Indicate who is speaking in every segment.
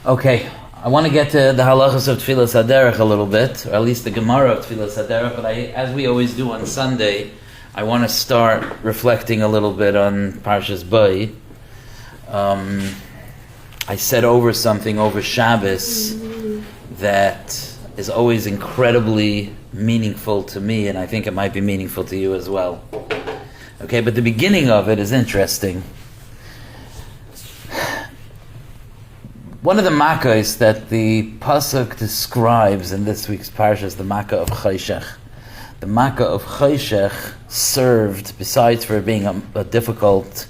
Speaker 1: Okay, I want to get to the halachas of teffilas haderech a little bit, or at least the Gemara of teffilas haderech, but as we always do on Sunday, I want to start reflecting a little bit on Parshas Bo. I said something over Shabbos that is always incredibly meaningful to me, and I think it might be meaningful to you as well. Okay, but the beginning of it is interesting. One of the makkahs that the pasuk describes in this week's parsha is the makkah of Choshech. The makkah of Choshech served, besides for being a difficult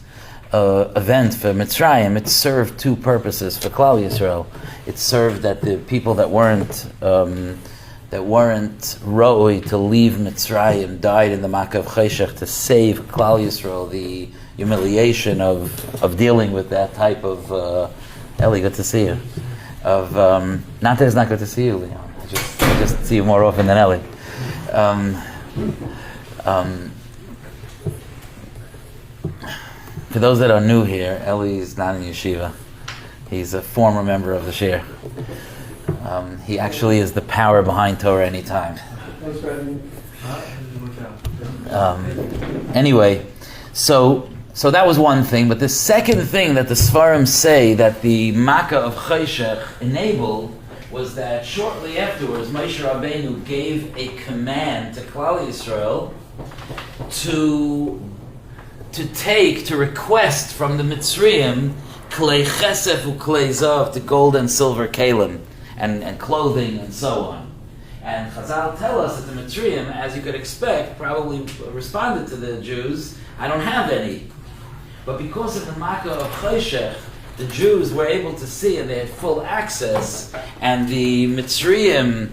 Speaker 1: event for Mitzrayim, it served two purposes for Klal Yisrael. It served that the people that weren't ro'oi to leave Mitzrayim died in the makkah of Choshech to save Klal Yisrael the humiliation of dealing with that type of Ellie, good to see you. Not that it's not good to see you, Leon. I just see you more often than Ellie. For those that are new here, Ellie's not in yeshiva. He's a former member of the shir. He actually is the power behind Torah Anytime. Anyway, so that was one thing, but the second thing that the Sfarim say that the Makkah of Choshech enabled was that shortly afterwards, Moshe Rabbeinu gave a command to Klal Yisrael to request from the Mitzrayim klei chesef u'klei zav, to gold and silver kalim, and clothing and so on. And Chazal tell us that the Mitzrayim, as you could expect, probably responded to the Jews, I don't have any. But because of the Makkah of Choshech, the Jews were able to see and they had full access, and the Mitzrayim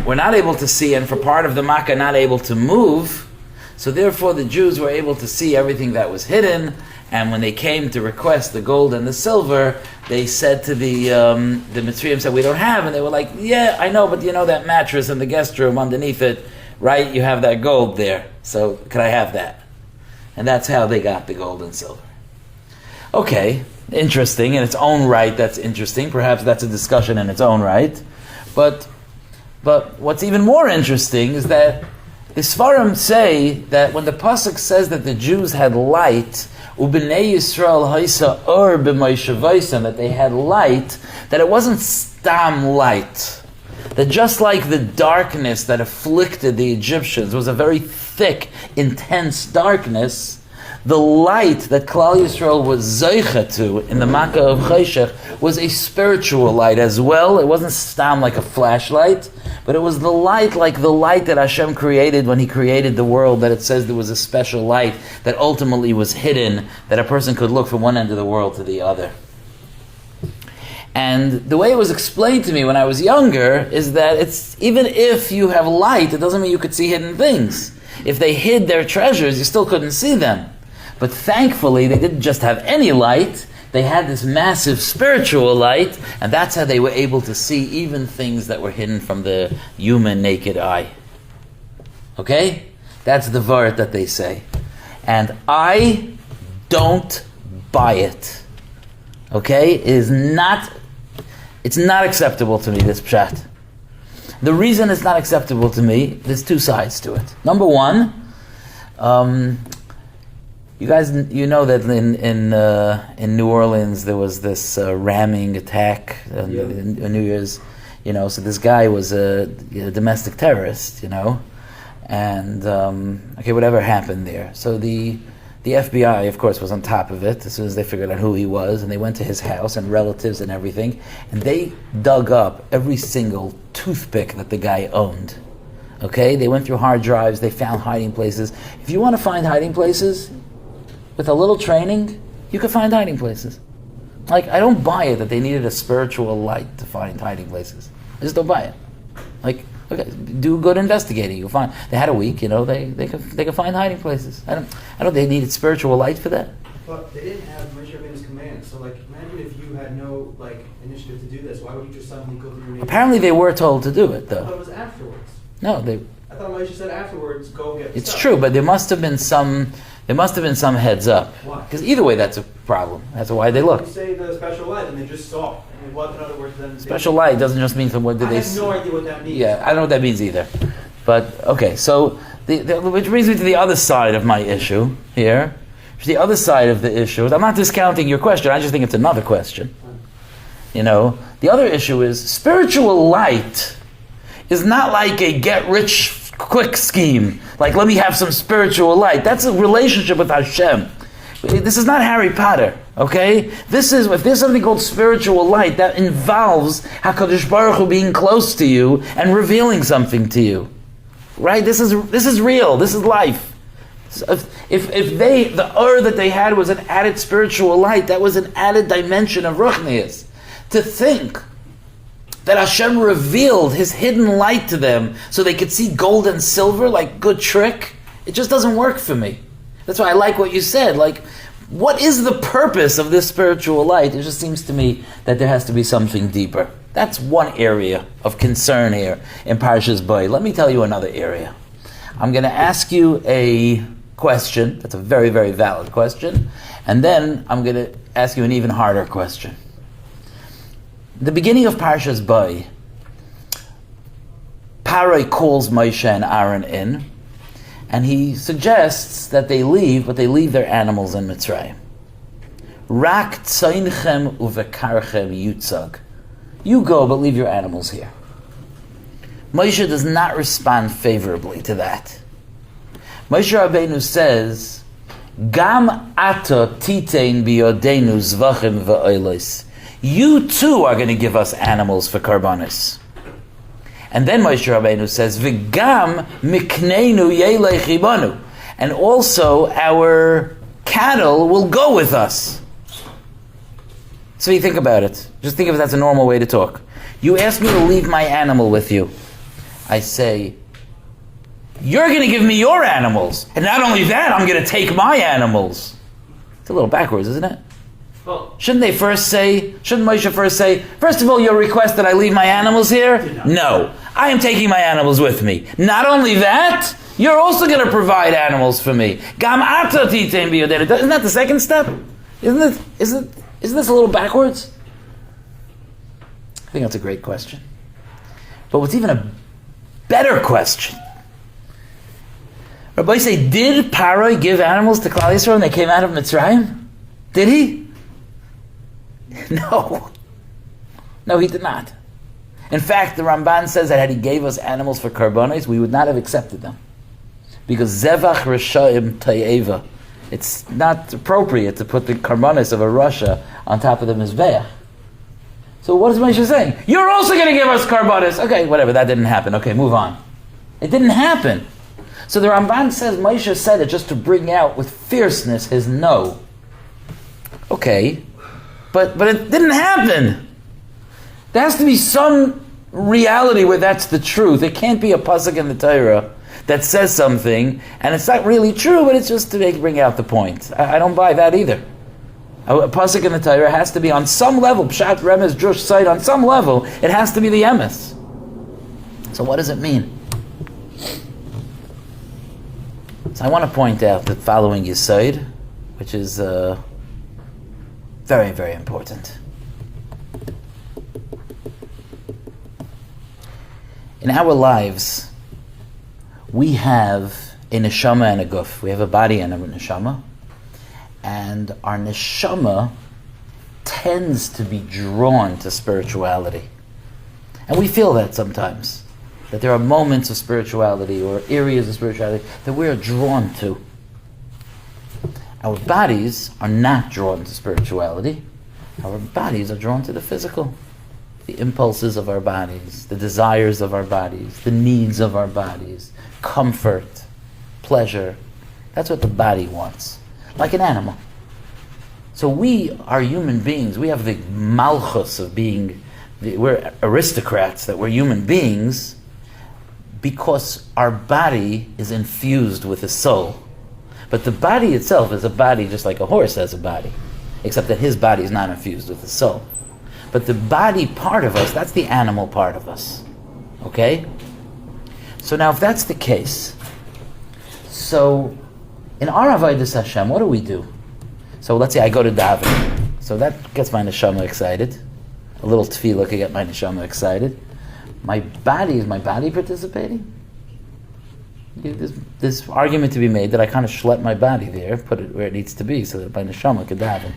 Speaker 1: were not able to see, and for part of the Makkah not able to move. So therefore the Jews were able to see everything that was hidden, and when they came to request the gold and the silver, they said to the Mitzrayim, said, we don't have, and they were like, yeah, I know, but you know that mattress in the guest room underneath it, right? You have that gold there, so can I have that? And that's how they got the gold and silver. Okay, interesting, in its own right, that's interesting. Perhaps that's a discussion in its own right. But what's even more interesting is that the Sfarim say that when the pasuk says that the Jews had light, Ubnei Yisrael haisa or b'moishavaisam, that they had light, that it wasn't stam light. That just like the darkness that afflicted the Egyptians was a very thick, intense darkness, the light that Klal Yisrael was zeicha to in the Makkah of Choshech was a spiritual light as well. It wasn't stam like a flashlight, but it was the light like the light that Hashem created when He created the world, that it says there was a special light that ultimately was hidden, that a person could look from one end of the world to the other. And the way it was explained to me when I was younger is that it's even if you have light, it doesn't mean you could see hidden things. If they hid their treasures, you still couldn't see them. But thankfully, they didn't just have any light, they had this massive spiritual light, and that's how they were able to see even things that were hidden from the human naked eye. Okay? That's the word that they say. And I don't buy it. Okay? It's not acceptable to me, this pshat. The reason it's not acceptable to me, there's two sides to it. Number one, you guys, you know that in New Orleans there was this ramming attack on New Year's, so this guy was a domestic terrorist, and whatever happened there. So the FBI, of course, was on top of it as soon as they figured out who he was, and they went to his house and relatives and everything, and they dug up every single toothpick that the guy owned. Okay? They went through hard drives, they found hiding places. If you want to find hiding places, with a little training, you can find hiding places. Like, I don't buy it that they needed a spiritual light to find hiding places. I just don't buy it. Like, okay, do good investigating. You'll find they had a week. They could find hiding places. I don't. They needed spiritual light for that.
Speaker 2: But they didn't have Moshe Rabbeinu's command. So, imagine if you had no initiative to do this. Why would you just suddenly go through your neighborhood?
Speaker 1: Apparently, they were told to do it, though.
Speaker 2: But it was afterwards.
Speaker 1: No, they.
Speaker 2: I thought Moshe said afterwards, go get.
Speaker 1: It's true, but there must have been There must have been some heads up.
Speaker 2: Why?
Speaker 1: Because either way, that's a problem. That's why they look.
Speaker 2: You say the special light, and they just saw. And what, in other words, then...
Speaker 1: Special light doesn't just mean from what did
Speaker 2: I
Speaker 1: they
Speaker 2: have
Speaker 1: see.
Speaker 2: no idea what that means.
Speaker 1: Yeah, I don't know what that means either. But, okay, so, which brings me to the other side of my issue here. The other side of the issue is, I'm not discounting your question, I just think it's another question. You know, the other issue is, spiritual light is not like a get-rich-quick scheme. Like, let me have some spiritual light. That's a relationship with Hashem. This is not Harry Potter, okay? If there's something called spiritual light, that involves HaKadosh Baruch Hu being close to you and revealing something to you. Right? This is real. This is life. So if the that they had was an added spiritual light, that was an added dimension of Ruchnius. To think that Hashem revealed His hidden light to them so they could see gold and silver like good trick, it just doesn't work for me. That's why I like what you said. Like, what is the purpose of this spiritual light? It just seems to me that there has to be something deeper. That's one area of concern here in Parshas Bo. Let me tell you another area. I'm going to ask you a question. That's a very, very valid question. And then I'm going to ask you an even harder question. The beginning of Parshas Bo, Paroi calls Moshe and Aaron in, and he suggests that they leave, but they leave their animals in Mitzrayim. Rak tzeinchem uvekarchem yutzag. You go, but leave your animals here. Moshe does not respond favorably to that. Moshe Rabbeinu says, Gam ata titein biyodenu zvachim va'olos. You too are going to give us animals for karbanis. And then Moshe Rabbeinu says, V'gam mikneinu yelech ibanu. And also our cattle will go with us. So you think about it. Just think of it, that's a normal way to talk. You ask me to leave my animal with you. I say, you're going to give me your animals. And not only that, I'm going to take my animals. It's a little backwards, isn't it?
Speaker 2: Well,
Speaker 1: shouldn't Moshe first say, first of all, your request that I leave my animals here? No. I am taking my animals with me. Not only that, you're also going to provide animals for me. Gam ata titein biyodenu. Isn't that the second step? Isn't this a little backwards? I think that's a great question. But what's even a better question? Rabbi say, did Paroi give animals to Klal Yisrael when they came out of Mitzrayim? Did he? No. No, he did not. In fact, the Ramban says that had he gave us animals for karbonos, we would not have accepted them. Because Zevach Rishayim Tayeva. It's not appropriate to put the karbonos of a Rasha on top of the Mizbeach. So what is Moshe saying? You're also going to give us karbonos. Okay, whatever, that didn't happen. Okay, move on. It didn't happen. So the Ramban says Moshe said it just to bring out with fierceness his no. Okay, but it didn't happen. There has to be some reality where that's the truth. It can't be a pasuk in the Torah that says something, and it's not really true, but it's just to bring out the point. I don't buy that either. A pasuk in the Torah has to be on some level, pshat, remez, drush, side, on some level, it has to be the emes. So what does it mean? So I want to point out that following Yesod, which is very, very important. In our lives, we have a neshama and a guf. We have a body and a neshama. And our neshama tends to be drawn to spirituality. And we feel that sometimes. That there are moments of spirituality or areas of spirituality that we are drawn to. Our bodies are not drawn to spirituality. Our bodies are drawn to the physical. The impulses of our bodies, the desires of our bodies, the needs of our bodies, comfort, pleasure. That's what the body wants, like an animal. So we are human beings. We have the malchus of being, we're aristocrats, that we're human beings because our body is infused with a soul. But the body itself is a body just like a horse has a body, except that his body is not infused with the soul. But the body part of us, that's the animal part of us. Okay? So now if that's the case, so In our avodas Hashem, what do? So let's say I go to daven. So that gets my neshama excited. A little tefillah could get my neshama excited. Is my body participating? There's this argument to be made that I kind of schlep my body there, put it where it needs to be, so that my neshama could daven.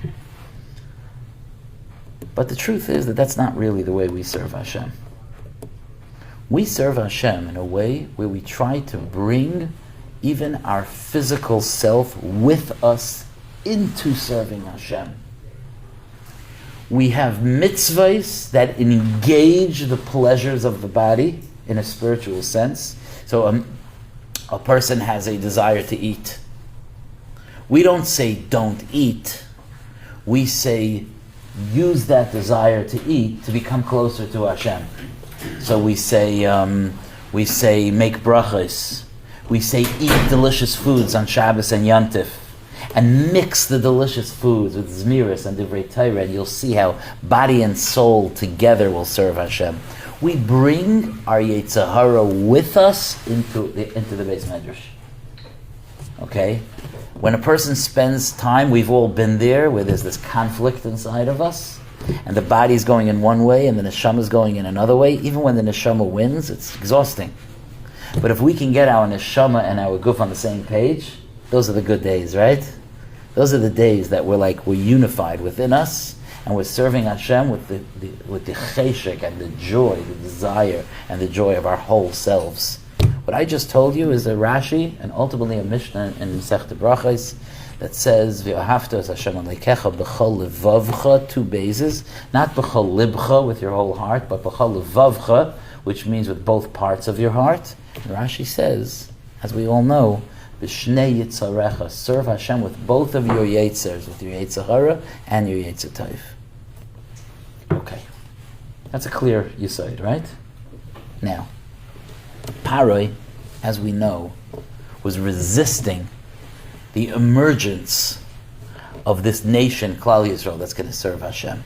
Speaker 1: But the truth is that that's not really the way we serve Hashem. We serve Hashem in a way where we try to bring even our physical self with us into serving Hashem. We have mitzvahs that engage the pleasures of the body in a spiritual sense. So a person has a desire to eat. We don't say don't eat. We say use that desire to eat to become closer to Hashem. So we say make brachos. We say eat delicious foods on Shabbos and Yontif, and mix the delicious foods with Zmiris and Divrei Torah, and you'll see how body and soul together will serve Hashem. We bring our Yetzer Hara with us into the Beis Medrash. Okay? When a person spends time, we've all been there, where there's this conflict inside of us, and the body's going in one way and the neshama's going in another way. Even when the neshama wins, it's exhausting. But if we can get our neshama and our guf on the same page, those are the good days, right? Those are the days that we're unified within us, and we're serving Hashem with the cheshek and the joy, the desire and the joy of our whole selves. What I just told you is a Rashi and ultimately a Mishnah in Masechta Brachos that says V'ahavta es Hashem Elokecha b'chol levavcha, 2 bases, not b'chol libcha with your whole heart, but b'chol levavcha, which means with both parts of your heart. And Rashi says, as we all know, b'shnei yitzarecha, serve Hashem with both of your yitzers, with your Yetzer Hara and your Yetzer Tov. Okay, that's a clear yesod, right? Now, Paroi, as we know, was resisting the emergence of this nation, Klal Yisrael, that's going to serve Hashem.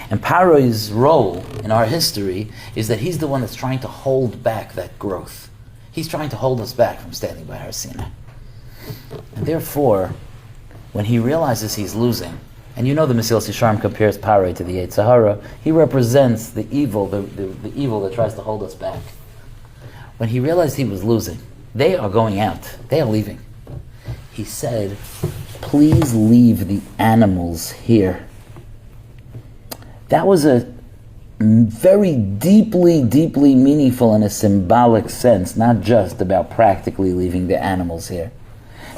Speaker 1: And Paroi's role in our history is that he's the one that's trying to hold back that growth. He's trying to hold us back from standing by Har Sinai. And therefore, when he realizes he's losing, and you know the Mesilas Yesharim compares Paroi to the Yetzer Hara, he represents the evil, the evil that tries to hold us back. When he realized he was losing, they are going out, they are leaving. He said, please leave the animals here. That was a very deeply, deeply meaningful in a symbolic sense, not just about practically leaving the animals here.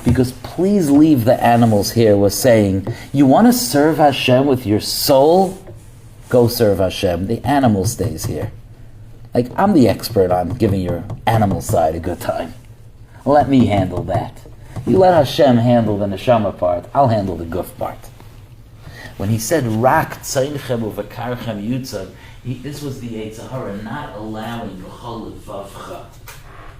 Speaker 1: Because please leave the animals here was saying, you want to serve Hashem with your soul? Go serve Hashem. The animal stays here. I'm the expert on giving your animal side a good time. Let me handle that. You let Hashem handle the neshama part, I'll handle the guf part. When he said, Rak tzeinchem uvakarchem yutzad, this was the Yetzer Hara, not allowing b'chol levavcha.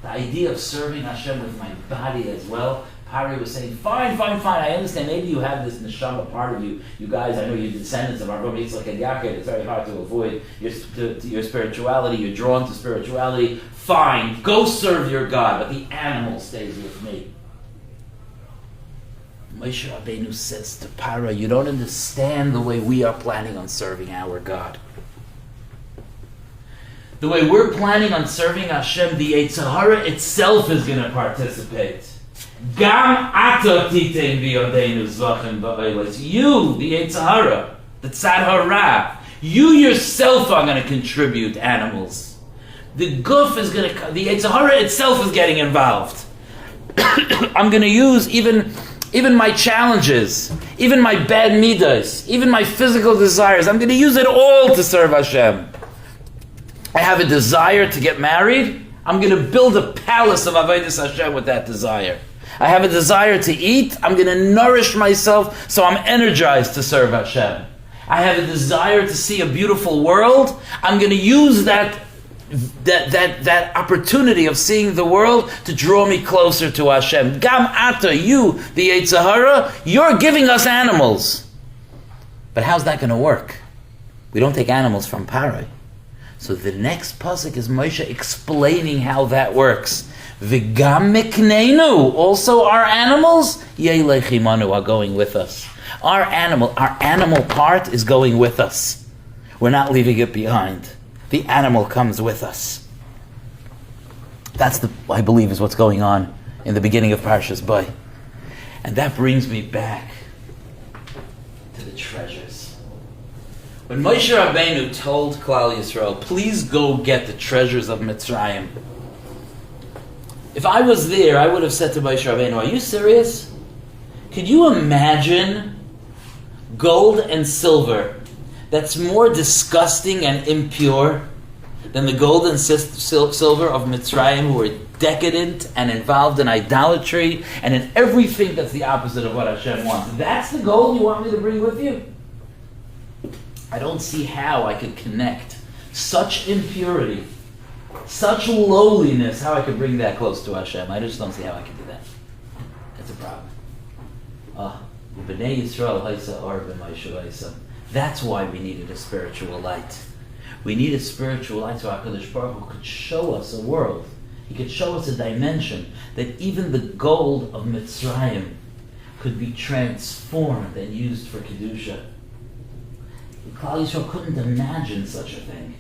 Speaker 1: The idea of serving Hashem with my body as well. Paroi was saying, fine, I understand, maybe you have this neshama part of you. You guys, I know you're descendants of Avraham, Yitzchak, and Yaakov, it's very hard to avoid your spirituality, you're drawn to spirituality. Fine, go serve your God, but the animal stays with me. Moshe Rabbeinu says to Paroi, you don't understand the way we are planning on serving our God. The way we're planning on serving Hashem, the Yetzer Hara itself is going to participate. Gam ata titein b'yodeinu zvachim ba'olos. You, the Yetzer Hara, the Tzad Hara, you yourself are going to contribute animals. The guf is going to, the Yetzer Hara itself is getting involved. I'm going to use even my challenges, even my bad midas, even my physical desires. I'm going to use it all to serve Hashem. I have a desire to get married. I'm going to build a palace of avodas Hashem with that desire. I have a desire to eat. I'm going to nourish myself so I'm energized to serve Hashem. I have a desire to see a beautiful world. I'm going to use that opportunity of seeing the world to draw me closer to Hashem. Gam ata, you, the Yetzer Hara, you're giving us animals. But how's that going to work? We don't take animals from Paroi. So the next pasuk is Moshe explaining how that works. V'gam mikneinu, also our animals, yeilech imanu, are going with us. Our animal part is going with us. We're not leaving it behind. The animal comes with us. That's I believe is what's going on in the beginning of Parshas Bo. And that brings me back to the treasures. When Moshe Rabbeinu told Klal Yisrael, please go get the treasures of Mitzrayim, if I was there, I would have said to Moshe Rabbeinu, are you serious? Could you imagine gold and silver that's more disgusting and impure than the gold and silver of Mitzrayim, who are decadent and involved in idolatry and in everything that's the opposite of what Hashem wants? That's the gold you want me to bring with you? I don't see how I could connect such impurity, such lowliness, how I could bring that close to Hashem. I just don't see how I could do that. That's a problem. B'nai Yisrael haisa or b'maishu. That's why we needed a spiritual light. We need a spiritual light so HaKadosh Baruch Hu could show us a world. He could show us a dimension that even the gold of Mitzrayim could be transformed and used for Kedusha. Klal Yisrael couldn't imagine such a thing.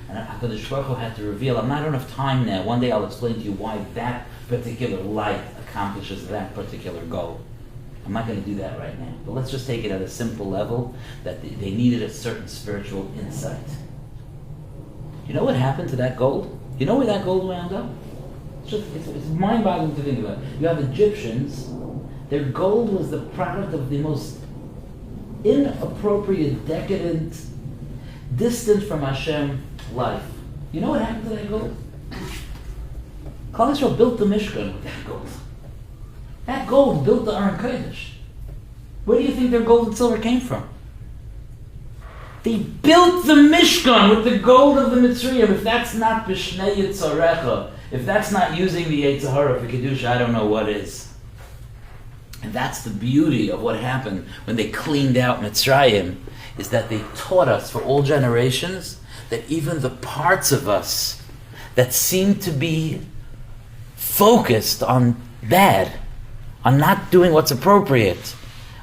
Speaker 1: And HaKadosh Baruch Hu had to reveal. I don't have time now. One day I'll explain to you why that particular light accomplishes that particular goal. I'm not going to do that right now. But let's just take it at a simple level, that they needed a certain spiritual insight. You know what happened to that gold? You know where that gold wound up? It's mind-boggling to think about. You have Egyptians, their gold was the product of the most inappropriate, decadent, distant from Hashem life. You know what happened to that gold? Klal Yisrael built the Mishkan with that gold. That gold built the Aron Kodesh. Where do you think their gold and silver came from? They built the Mishkan with the gold of the Mitzrayim. If that's not B'shnei Yitzarecha, if that's not using the Yitzhara for Kedusha, I don't know what is. And that's the beauty of what happened when they cleaned out Mitzrayim, is that they taught us for all generations that even the parts of us that seem to be focused on bad, on not doing what's appropriate,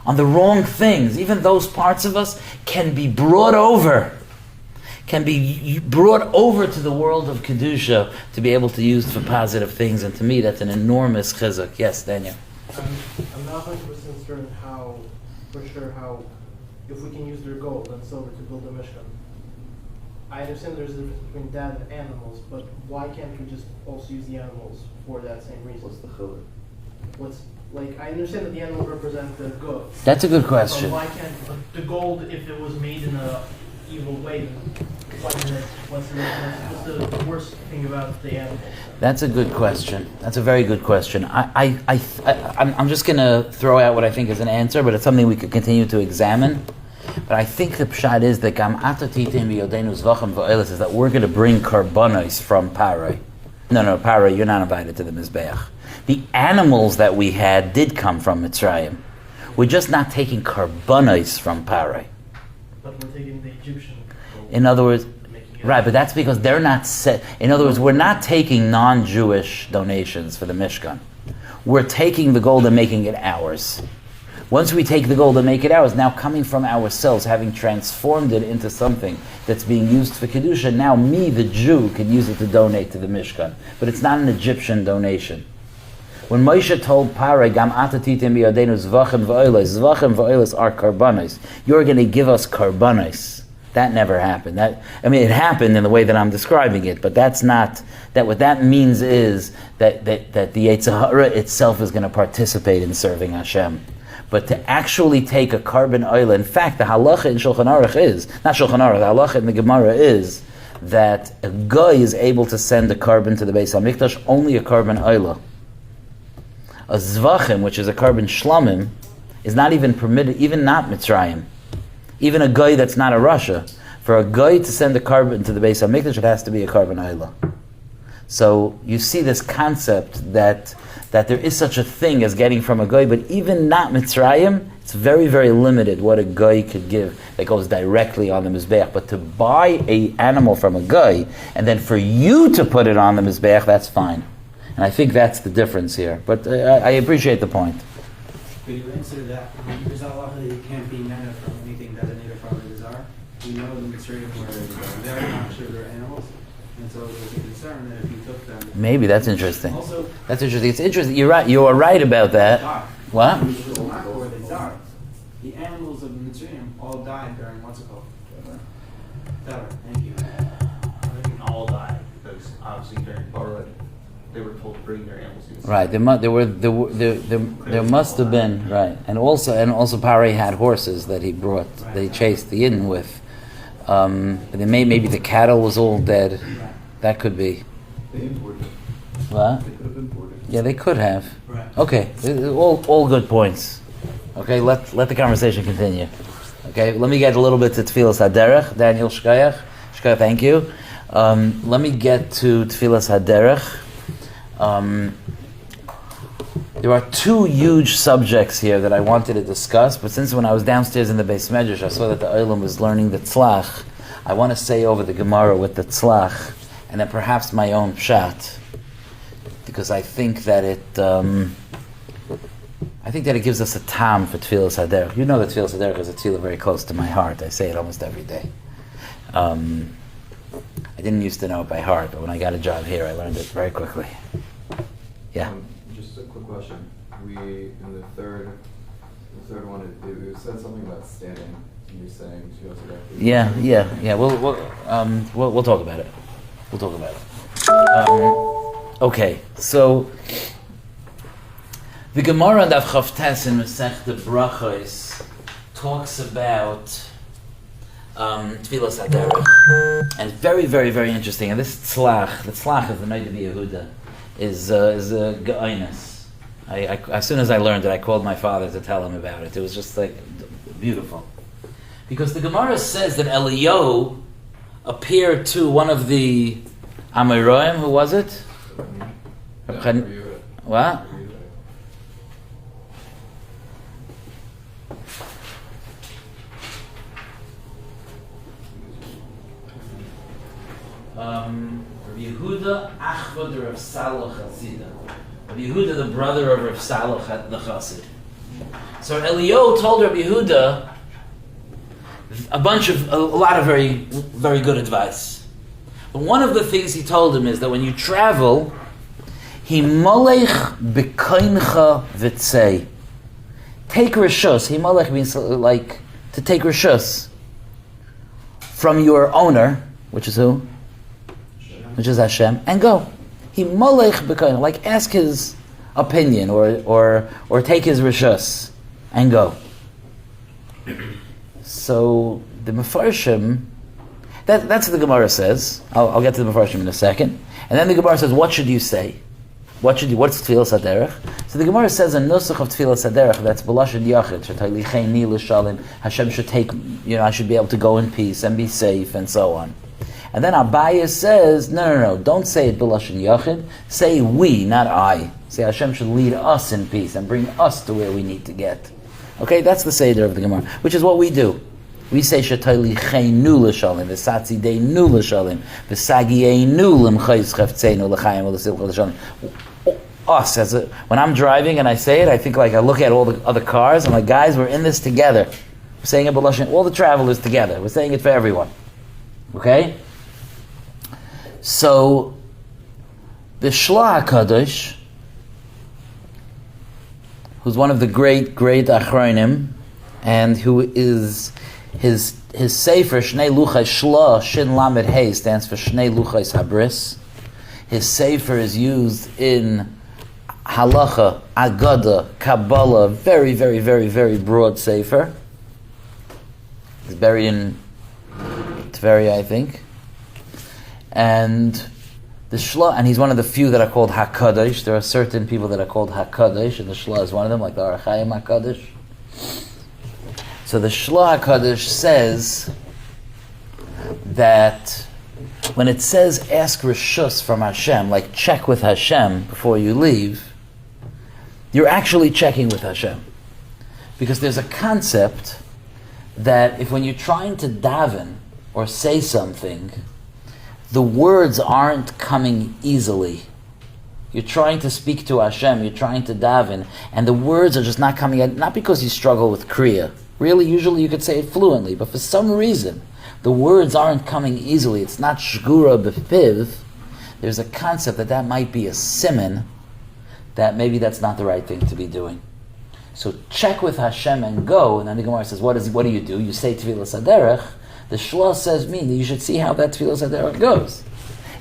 Speaker 1: on the wrong things, even those parts of us can be brought over to the world of Kedusha to be able to use for positive things. And to me, that's an enormous chizuk. Yes, Daniel?
Speaker 3: I'm not 100% certain how, if we can use their gold and silver to build a Mishkan. I understand there's a difference between that and animals, but why can't we just also use the animals for that same reason?
Speaker 1: What's the chiluk?
Speaker 3: I understand that the animals represent the good.
Speaker 1: That's a good question.
Speaker 3: But why can't the gold, if it was made in an evil way, what's the worst thing about the animals?
Speaker 1: That's a good question. That's a very good question. I'm just going to throw out what I think is an answer, but it's something we could continue to examine. But I think the pshat is that gam atatitim b'yodenu zvachim v'oilis is that we're going to bring karbanos from Paray. No, Paray, you're not invited to the Mizbeach. The animals that we had did come from Mitzrayim. We're just not taking karbanos from Paray.
Speaker 3: But we're taking the Egyptian gold.
Speaker 1: In other words, right, but that's because they're not set. In other words, we're not taking non-Jewish donations for the Mishkan. We're taking the gold and making it ours. Once we take the gold and make it ours, now coming from ourselves, having transformed it into something that's being used for Kedusha, now me, the Jew, can use it to donate to the Mishkan. But it's not an Egyptian donation. When Moshe told Paray, Gam atatitim b'yodenu zvachim v'oilos are karbanos. You're going to give us karbanos. That never happened. It happened in the way that I'm describing it, but that's not, that what that means is that the Yitzhara itself is going to participate in serving Hashem. But to actually take a carbon oil, in fact, the halacha in Shulchan Aruch is, not Shulchan Aruch, the halacha in the Gemara is that a guy is able to send a carbon to the Beis HaMikdash, only a carbon oila. A zvachim, which is a carbon shlamim, is not even permitted, even not Mitzrayim. Even a guy that's not a Russia. For a guy to send a carbon to the Beis HaMikdash, it has to be a carbon oila. So you see this concept that there is such a thing as getting from a guy, but even not Mitzrayim, It's very, very limited what a guy could give that goes directly on the Mizbeach. But to buy a animal from a guy, and then for you to put it on the Mizbeach, that's fine. And I think that's the difference here. But I appreciate the point.
Speaker 2: Could you answer that? There's a lot that you can't be mad from anything designated for a desire. We know the Mitzrayim were very much of their animals, and so there's a concern that if you took them...
Speaker 1: Maybe, that's interesting.
Speaker 2: Also,
Speaker 1: that's interesting. It's interesting. You're right. You are right about that. What?
Speaker 2: Where they died. The animals of the Mitzrayim all died during what's it called? Thank you.
Speaker 4: They didn't all die because obviously during Parshas they were told to bring their animals in.
Speaker 1: Right. There must have been right, and also Parei had horses that he brought. They chased the Yidden with. But maybe the cattle was all dead. That could be.
Speaker 4: They imported it.
Speaker 1: What?
Speaker 4: They could have imported it.
Speaker 1: Yeah, they could have.
Speaker 2: Right.
Speaker 1: Okay, all good points. Okay, let the conversation continue. Okay, let me get a little bit to teffilas haderech. Daniel Shkayach, thank you. Let me get to teffilas haderech. There are two huge subjects here that I wanted to discuss, but since when I was downstairs in the Beis Medrash, I saw that the Olam was learning the tzlach. I want to say over the Gemara with the tzlach, and then perhaps my own pshat, because I think that it gives us a tam for tefillas haderech. You know that tefillas haderech is a tefillah very close to my heart. I say it almost every day. I didn't used to know it by heart, but when I got a job here, I learned it very quickly. Yeah.
Speaker 5: Just a quick question. We in the third one, it said something about standing. And you're saying she also got.
Speaker 1: Yeah. We'll talk about it. Okay, so the Gemara and Daf Chavtes in Masechta Brachos talks about tefillas haderech, and very, very, very interesting. And this tzlach, the tzlach of the Noda B'Yehuda, is a ge'inus. As soon as I learned it, I called my father to tell him about it. It was just like beautiful, because the Gemara says that Eliyahu appeared to one of the Amoraim. Who was it? What? Rabbi Yehuda Achvod Rav Saloch Chasida. Rabbi Yehuda, the brother of Rav Saloch the Chassid. So Eliyahu told Rabbi Yehuda a lot of very, very good advice. But one of the things he told him is that when you travel, Himalech b'koincha v'tzei. Take rishus. Himalech means like to take rishus from your owner, which is who? Which is Hashem, and go. Himalech b'koincha, like ask his opinion or take his rishus and go. So the Mefarshim, that's what the Gemara says. I'll get to the Mefarshim in a second. And then the Gemara says, what should you say? What's tefillas haderech? So the Gemara says a nusach of tefillas haderech, that's b'lashon yachid, shetaylicheni l'shalim, Hashem should take, I should be able to go in peace and be safe and so on. And then Abaye says, no, don't say it b'lashon yachid, say we, not I. Say Hashem should lead us in peace and bring us to where we need to get. Okay, that's the Seder of the Gemara, which is what we do. We say Shetaylichenu l'shalim, v'satzidenu l'shalim, v'sagienu l'mchayis cheftzenu l'chayim l'silcha l'shalim. Us, when I'm driving and I say it, I think like I look at all the other cars, I'm like, guys, we're in this together. We're saying it b'lashon, all the travelers together. We're saying it for everyone. Okay? So, the Shla HaKadosh, who's one of the great Achronim, and who is his sefer Shnei Luchais Shla Shin Lamed Hey stands for Shnei Luchais Habris. His sefer is used in Halacha, Agada, Kabbalah, very, very, very, very broad sefer. He's buried in Tveria, I think. And the Shla, and he's one of the few that are called HaKadosh. There are certain people that are called HaKadosh, and the Shla is one of them, like the Arachayim HaKadosh. So the Shla HaKadosh says that when it says ask Rishus from Hashem, like check with Hashem before you leave, you're actually checking with Hashem. Because there's a concept that if when you're trying to daven or say something, the words aren't coming easily. You're trying to speak to Hashem, you're trying to daven, and the words are just not coming out, not because you struggle with Kriya. Really, usually you could say it fluently, but for some reason, the words aren't coming easily. It's not shgura b'piv. There's a concept that might be a siman, that maybe that's not the right thing to be doing. So check with Hashem and go, and then the Gemara says, what do you do? You say teffilas haderech. The shlah says that you should see how that teffilas haderech goes.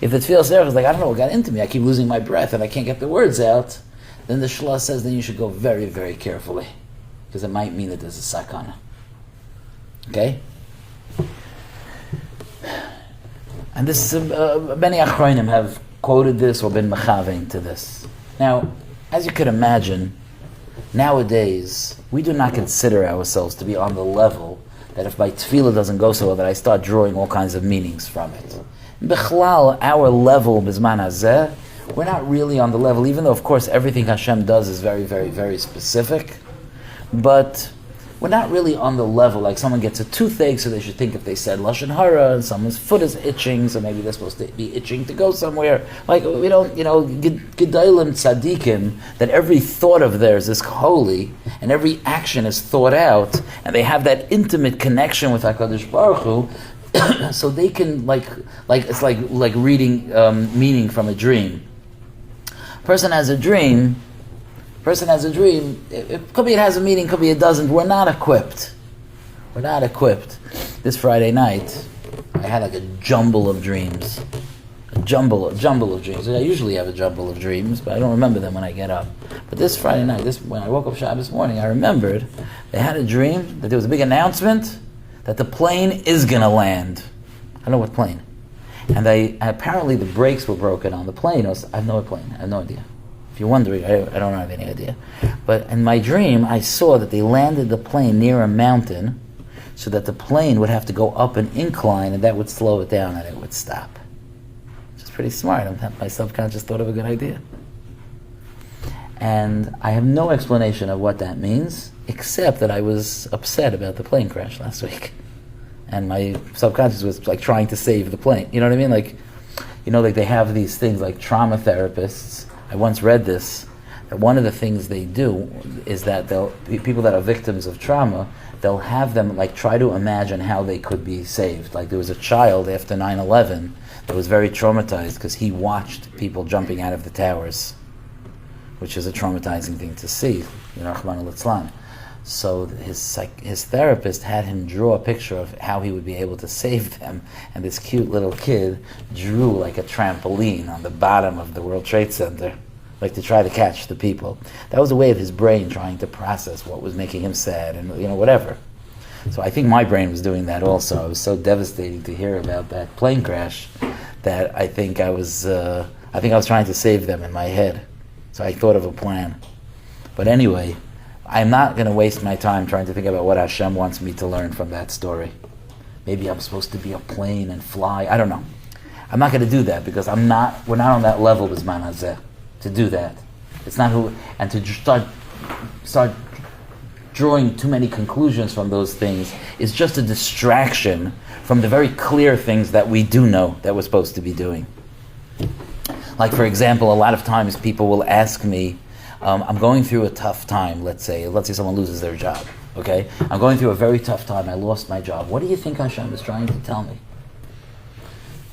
Speaker 1: If the teffilas haderech is like, I don't know what got into me, I keep losing my breath and I can't get the words out, then the shlah says then you should go very, very carefully, because it might mean that there's a sakana. Okay? And this many achronim have quoted this or been mechavein to this. Now, as you could imagine, nowadays we do not consider ourselves to be on the level that if my tefillah doesn't go so well, that I start drawing all kinds of meanings from it. Bichlal, our level bizman hazeh, we're not really on the level, even though of course everything Hashem does is very, very, very specific, but we're not really on the level, like someone gets a toothache, so they should think if they said Lashon Hara, and someone's foot is itching, so maybe they're supposed to be itching to go somewhere. Like, we don't, Gedalim Tzadikim, that every thought of theirs is holy, and every action is thought out, and they have that intimate connection with HaKadosh Baruch Hu, so they can, it's like reading meaning from a dream. Person has a dream, it could be it has a meaning, could be it doesn't. We're not equipped. This Friday night, I had like a jumble of dreams. A jumble of dreams. I usually have a jumble of dreams, but I don't remember them when I get up. But this Friday night, when I woke up Shabbos morning, I remembered they had a dream that there was a big announcement that the plane is going to land. I don't know what plane. And apparently the brakes were broken on the plane. I have no idea. If you're wondering, I don't have any idea. But in my dream, I saw that they landed the plane near a mountain so that the plane would have to go up an incline and that would slow it down and it would stop. Which is pretty smart. My subconscious thought of a good idea. And I have no explanation of what that means, except that I was upset about the plane crash last week. And my subconscious was like trying to save the plane. You know what I mean? Like they have these things like trauma therapists. I once read this, that one of the things they do is that people that are victims of trauma, they'll have them try to imagine how they could be saved. Like there was a child after 9/11 that was very traumatized because he watched people jumping out of the towers, which is a traumatizing thing to see, Rahman al-Islam. So his therapist had him draw a picture of how he would be able to save them, and this cute little kid drew like a trampoline on the bottom of the World Trade Center, like to try to catch the people. That was a way of his brain trying to process what was making him sad and whatever. So I think my brain was doing that also. It was so devastating to hear about that plane crash that I think I was trying to save them in my head. So I thought of a plan. But anyway, I'm not going to waste my time trying to think about what Hashem wants me to learn from that story. Maybe I'm supposed to be a plane and fly. I don't know. I'm not going to do that because we're not on that level with Zman Hazeh to do that. It's not and to start drawing too many conclusions from those things is just a distraction from the very clear things that we do know that we're supposed to be doing. Like, for example, a lot of times people will ask me, I'm going through a tough time, let's say someone loses their job, okay? I'm going through a very tough time, I lost my job. What do you think Hashem is trying to tell me?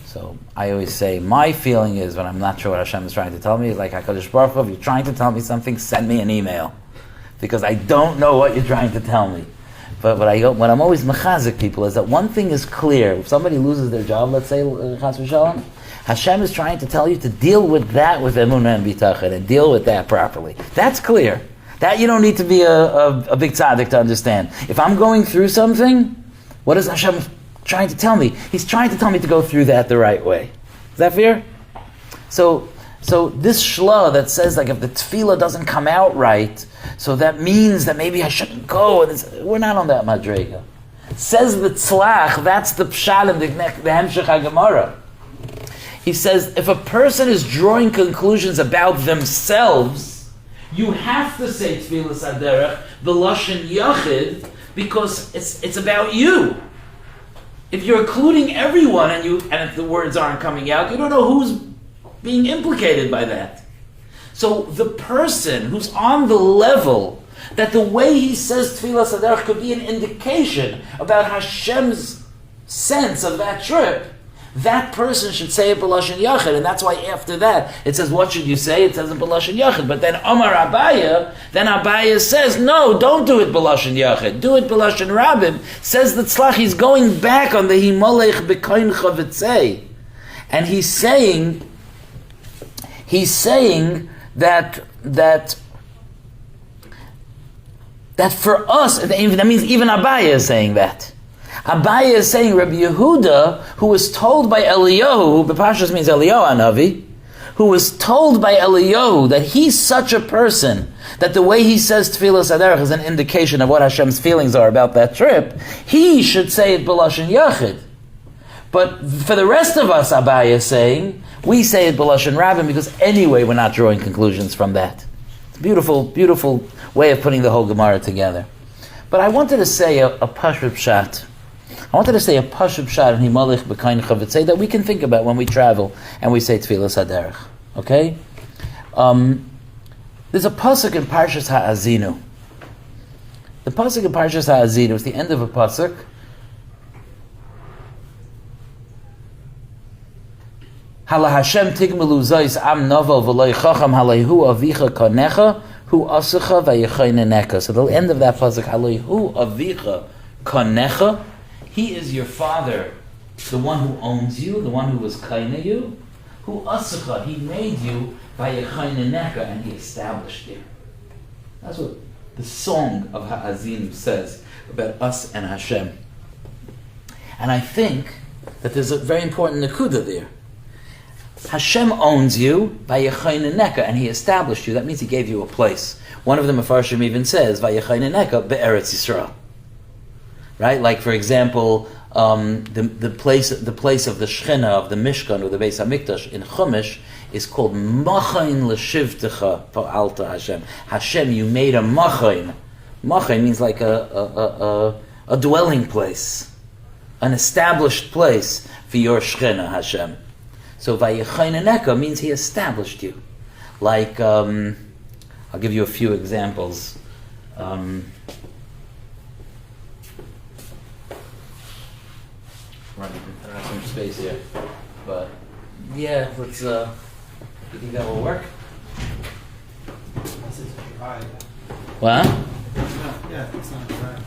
Speaker 1: So I always say, my feeling is, when I'm not sure what Hashem is trying to tell me, is like, HaKadosh Baruch Hu, if you're trying to tell me something, send me an email. Because I don't know what you're trying to tell me. But what I'm always mechazik people is that one thing is clear. If somebody loses their job, let's say, Chas v'Shalom, Hashem is trying to tell you to deal with that with emunah and bitachon and deal with that properly. That's clear. That you don't need to be a big tzaddik to understand. If I'm going through something, what is Hashem trying to tell me? He's trying to tell me to go through that the right way. Is that fair? So this shla that says if the tefillah doesn't come out right, so that means that maybe I shouldn't go. We're not on that madrega. Says the tzlach, that's the pshat and the hemshech hagemara. He says, if a person is drawing conclusions about themselves, You have to say tefillas haderech, b'lashon yachid, because it's about you. If you're including everyone and if the words aren't coming out, you don't know who's being implicated by that. So the person who's on the level that the way he says tefillas haderech could be an indication about Hashem's sense of that trip, that person should say it b'lashon yachid, and that's why after that it says, what should you say? It says it b'lashon yachid. But then Amar Abaya says, no, don't do it b'lashon yachid. Do it b'lashon rabim. Says the tzlach, he's going back on the himalech b'koincha v'tzei, and he's saying that for us, that means even Abaya is saying that. Abaya is saying Rabbi Yehuda, who was told by Eliyahu, who Parshas means Eliyahu Hanavi, who was told by Eliyahu that he's such a person that the way he says tefillas haderech is an indication of what Hashem's feelings are about that trip, he should say it b'lashon yachid. But for the rest of us, Abaya is saying, we say it b'lashon rabim because anyway we're not drawing conclusions from that. It's a beautiful, beautiful way of putting the whole Gemara together. But I wanted to say a pashut pshat. I wanted to say a pashut pshat in himalech b'kain chavitzei that we can think about when we travel and we say tefillas haderech. Okay? There's a pasuk in Parshas Ha'azinu. The pasuk in Parshas Ha'azinu is the end of a pasuk. Hala Hashem tigmelu zayis am novel v'loy chacham halayhu avicha kanecha hu asacha v'yechayne. So the end of that pasuk, halayhu avicha kanecha, he is your father, the one who owns you, the one who was kaina you, who asacha, he made you v'yechayne, and he established you. That's what the song of Ha'azinu says about us and Hashem. And I think that there's a very important nekuda there. Hashem owns you, and he established you. That means he gave you a place. One of the Mefarshim even says, be'eretz Yisrael. Right? Like, for example, the place of the Shechina, of the Mishkan, or the Beis HaMikdash in Chumash is called Machain L'Shivtecha Pa'alta Hashem. Hashem, you made a Machain. Machain means like a dwelling place, an established place for your Shechina, Hashem. So Vayechayne means he established you. Like, I'll give you a few examples. Running out of some space here, but yeah, let's. You think that will work? What?
Speaker 2: Yeah, it's not dry.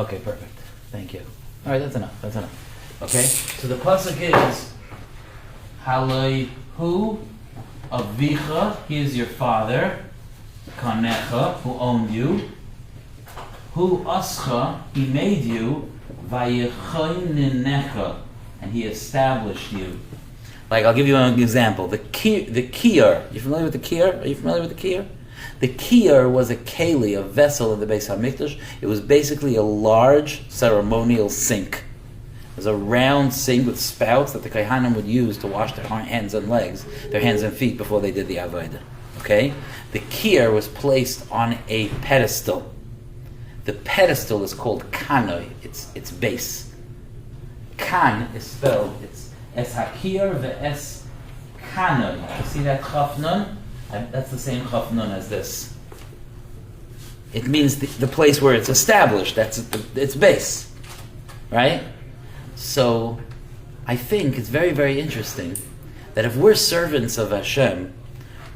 Speaker 1: Okay, perfect. Thank you. All right, that's enough. Okay, so the pasuk is Halayhu avicha, he is your father, kanecha, who owned you, hu ascha, he made you, vayechaynenecha, and he established you. Like, I'll give you an example. The kiyar, you familiar with the kiyar? Are you familiar with the kiyar? The kiyar was a keli, a vessel in the Beis HaMikdash. It was basically a large ceremonial sink. It was a round sink with spouts that the Kohanim would use to wash their hands and legs, their hands and feet before they did the Avodah. Okay? The kiyar was placed on a pedestal. The pedestal is called kanoi, its base. Kan is spelled, it's es hakiyar ve'es kanoi. You see that chaf nun? That's the same chaf nun as this. It means the place where it's established, that's its base. Right? So, I think it's very, very interesting that if we're servants of Hashem,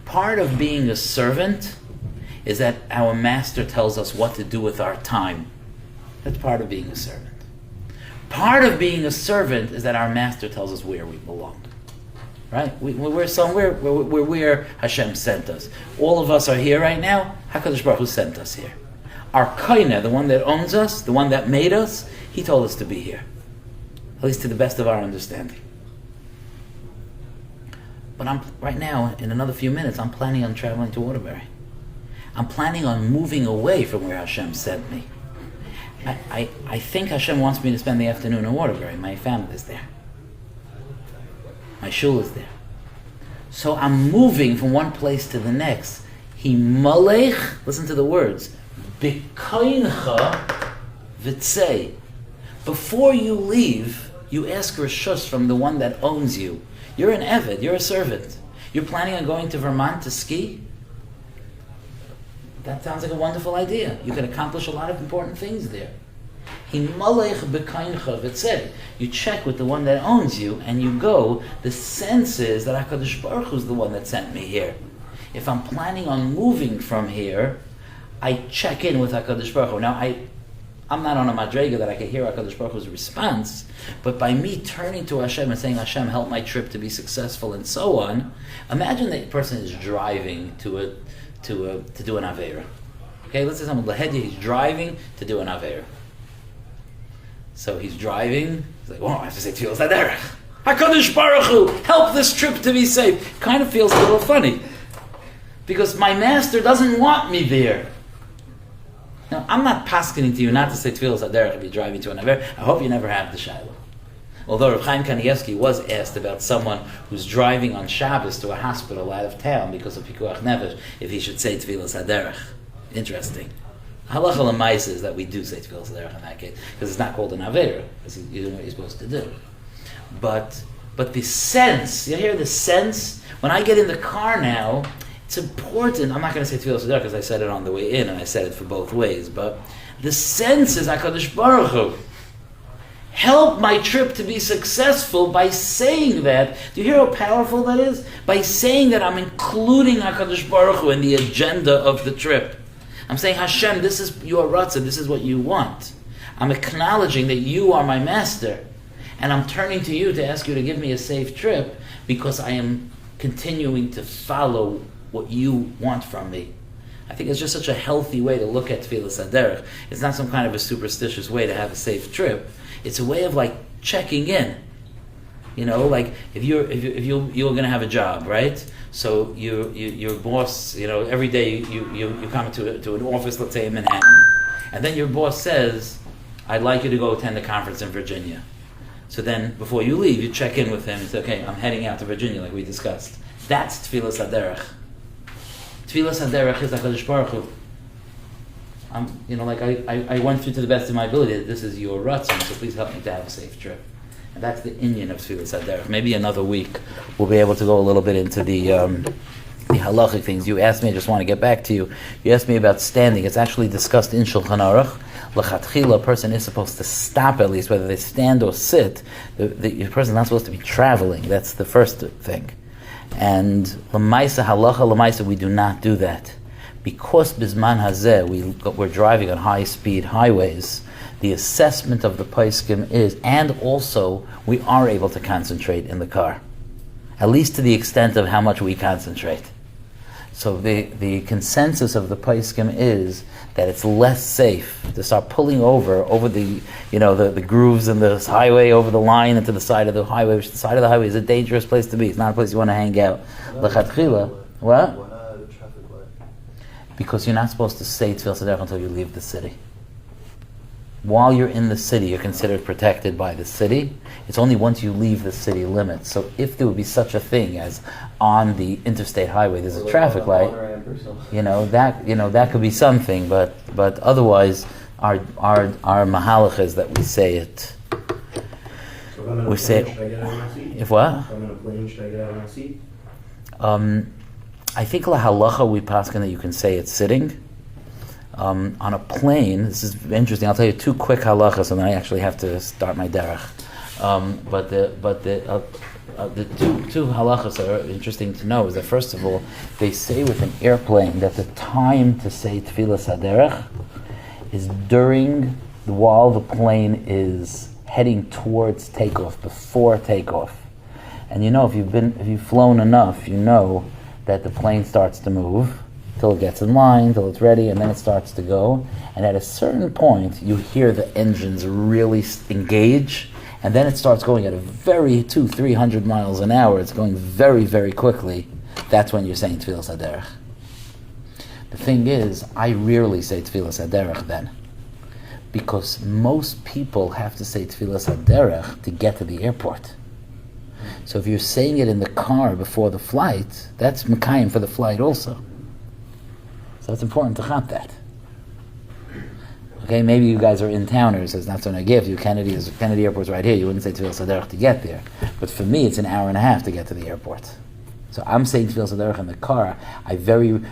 Speaker 1: part of being a servant is that our master tells us what to do with our time. That's part of being a servant. Part of being a servant is that our master tells us where we belong. Right? We're somewhere where Hashem sent us. All of us are here right now. HaKadosh Baruch Hu sent us here. Our kaina, the one that owns us, the one that made us, he told us to be here. At least to the best of our understanding. But right now, in another few minutes, I'm planning on traveling to Waterbury. I'm planning on moving away from where Hashem sent me. I think Hashem wants me to spend the afternoon in Waterbury. My family is there. My shul is there. So I'm moving from one place to the next He malech, listen to the words, b'koincha v'tzei. Before you leave, you ask reshus from the one that owns you. You're an eved, you're a servant. You're planning on going to Vermont to ski? That sounds like a wonderful idea. You can accomplish a lot of important things there. You check with the one that owns you, and you go, the sense is that HaKadosh Baruch Hu is the one that sent me here. If I'm planning on moving from here, I check in with HaKadosh Baruch Hu. Now, I'm not on a madrega that I can hear HaKadosh Baruch Hu's response, but by me turning to Hashem and saying, Hashem, help my trip to be successful, and so on, imagine that person is driving to do an Aveira. Okay, let's say someone, Lahedya, he's driving to do an Aveira. So he's driving, he's like, I have to say tefillas haderech. HaKadosh Baruch Hu, help this trip to be safe. Kind of feels a little funny, because my master doesn't want me there. Now, I'm not paskening to you not to say tefillas haderech if you're driving to an Aveira. I hope you never have the shiloh. Although Reb Chaim Kanievsky was asked about someone who's driving on Shabbos to a hospital out of town because of Pikuach Nefesh, if he should say tefillas haderech. Interesting. Halacha l'maisa is that we do say tefillas haderech in that case, because it's not called an Aveira, because you're doing what you're supposed to do. But the sense, you hear the sense? When I get in the car now, it's important. I'm not going to say tefillas haderech because I said it on the way in, and I said it for both ways, but the sense is HaKadosh Baruch Hu. Help my trip to be successful by saying that. Do you hear how powerful that is? By saying that I'm including HaKadosh Baruch Hu in the agenda of the trip. I'm saying, Hashem, this is your ratzah, this is what you want. I'm acknowledging that you are my master. And I'm turning to you to ask you to give me a safe trip because I am continuing to follow what you want from me. I think it's just such a healthy way to look at tefillas haderech. It's not some kind of a superstitious way to have a safe trip. It's a way of like checking in. You know, like if you're going to have a job, right? So your boss, you know, every day you come to an office, let's say in Manhattan, and then your boss says, "I'd like you to go attend a conference in Virginia." So then, before you leave, you check in with him and say, "Okay, I'm heading out to Virginia, like we discussed." That's tefillas haderech. Tefillas haderech is HaKadosh Baruch Hu. I went through to the best of my ability that this is your ratzon, so please help me to have a safe trip. And that's the inyan of tefillas haderech. Maybe another week we'll be able to go a little bit into the halachic things. You asked me, I just want to get back to you. You asked me about standing. It's actually discussed in Shulchan Aruch. L'chatchila, a person is supposed to stop at least, whether they stand or sit. The person is not supposed to be traveling. That's the first thing. And l'maisa halacha l'maisa, we do not do that. Because bisman hazeh, we're driving on high-speed highways, the assessment of the poskim is, and also we are able to concentrate in the car, at least to the extent of how much we concentrate. So the consensus of the poskim is that it's less safe to start pulling over the grooves in the highway, over the line into the side of the highway, which the side of the highway is a dangerous place to be. It's not a place you want to hang out. L'chatchila, what? Because you're not supposed to say tefillas haderech until you leave the city. While you're in the city, you're considered protected by the city. It's only once you leave the city limits. So if there would be such a thing as on the interstate highway, there's a traffic light, that could be something. But otherwise, our mahalach is that we say it. We say if what?
Speaker 6: If I'm in a plane, should I get out of my seat?
Speaker 1: I think la halacha we paskin that you can say it sitting. On a plane, this is interesting. I'll tell you two quick halachas, and then I actually have to start my derech. But the two halachas that are interesting to know is that first of all, they say with an airplane that the time to say tefillas haderech is while the plane is heading towards takeoff, before takeoff. And you know, if you've flown enough, you know that the plane starts to move till it gets in line, till it's ready, and then it starts to go. And at a certain point, you hear the engines really engage, and then it starts going at a very 200-300 miles an hour. It's going very, very quickly. That's when you're saying tefillas haderech. The thing is, I rarely say tefillas haderech then, because most people have to say tefillas haderech to get to the airport. So if you're saying it in the car before the flight, that's mekayim for the flight also. So it's important to chant that. Okay, maybe you guys are in-towners, so it's not so negative. You Kennedy Airport's right here. You wouldn't say tefillas haderech to get there. But for me, it's an hour and a half to get to the airport. So I'm saying tefillas haderech in the car.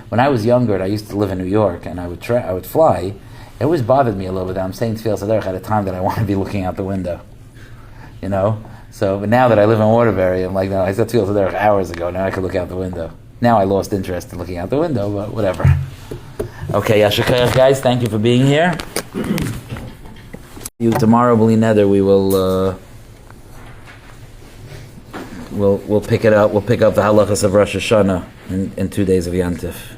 Speaker 1: When I was younger and I used to live in New York and I would fly, it always bothered me a little bit that I'm saying tefillas haderech at a time that I want to be looking out the window. You know? So, but now that I live in Waterbury, I'm like, no, I said tefillas haderech hours ago. Now I can look out the window. Now I lost interest in looking out the window, but whatever. Okay, Yasher Koach, guys, thank you for being here. Tomorrow, B'li Neder, we will we'll pick it up. We'll pick up the halachas of Rosh Hashanah in 2 days of Yantif.